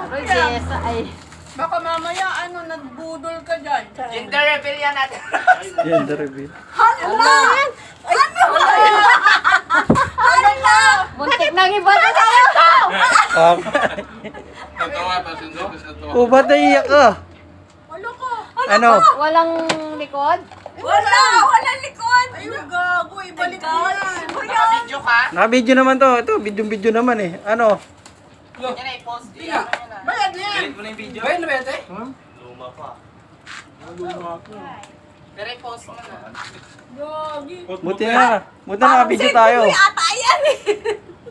Yes, ay. Baka mamaya, nagbudol ka dyan. Gender reveal yan natin. Gender reveal. Muntik nang iba na tayo. Natawa, tapos hindi ko siya tawa. O, ba't naiiyak ka? Ano? Walang likod? Walang likod. Ay, gago. Ibalik mo yan. Nakabidyo ka? Naka-video naman to. Ito, video naman eh. Ano? Yan ay post. Yan. Bayad yan. Delete mo na yung video. Bayad na ba ito eh? Luma pa. Pero i-post mo na. Gagi. Buti na naka-video tayo.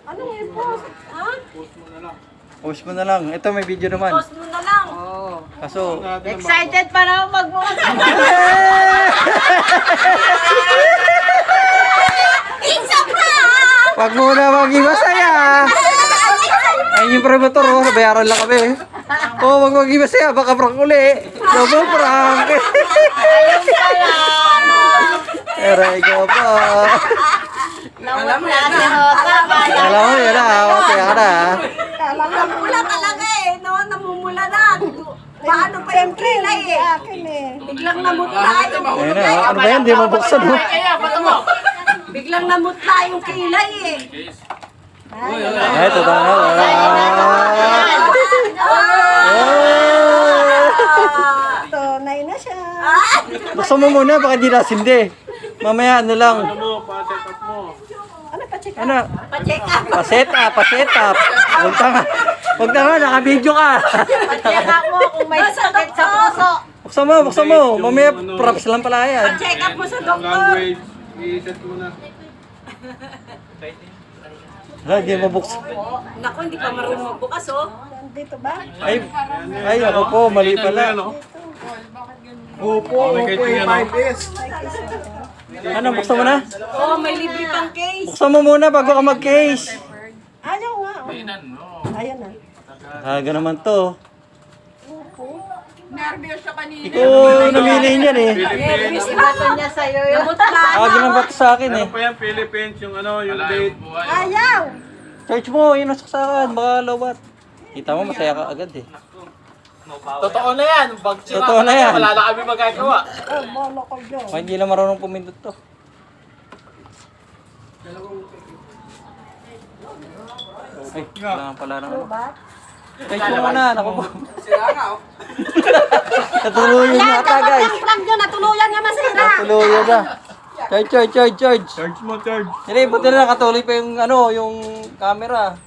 Ano yung post? Ha? Post mo na lang. Ito, may video naman. Post mo na lang. Oo. Kaso, Excited pa na magbukas. Isa pa! wag muna maging masaya. Ayun yung promotor, oh. Nabayaran lang kami. Oh, wag maging masaya. Baka prank uli. Double prank. Aray ko pa. Alam mo yan na. Alam mo yun ah. Okay na. Namumula talaga eh. No, namumula na. Paano pa yung kilay eh? Biglang namutla yung Ayun na. Ano ba yan? Di mabuksan mo. Kaya, bato mo. Biglang namutla yung kilay eh. Ay, totoo na. Tunay na siya. Buksan mo muna. Baka di nasindi. Mamaya ano lang. Ano? Pa-check up. Pa-set up. Huwag na nga, naka-video ka. Check up mo kung may sakit sa puso. Buksan mo. Mamaya props lang pala yan. Check up mo sa doktor. I-set mo na. Hala, hindi mabuksan. Naku, hindi pa marunong magbukas oh. Ay, ako po, mali pala. Opo, yung 5S. Ano, buksan mo na? Oh, may libre pang case. Buksan mo muna bago ka mag-case. Ayaw nga. Mainan, no? Ayan na. Haga naman to. Nervyos siya kanina. Ikaw namili niyan eh. Philippines. Ibato niya sa'yo yun. Namutla Haga naman ba't sa akin eh. Ano pa yan, Philippines, yung ano, yung Wala date. yung buhay. Ayaw. Search mo, yun ang saksakan, baka lawat. Kita mo, masaya ka agad eh. Totoo na yan. Pag Totoo na yan. wala na kami magagawa. Baka hindi na marunong pumindot to. Ay, kailangan pala ng ano. Search mo muna, naku po. Sira nga, oh. Natuluyan na ata guys. Lang yun, natuluyan nga masira. Natuluyan na. Charge. Charge mo, charge. Hindi, buti na nakatuloy pa yung ano, yung camera.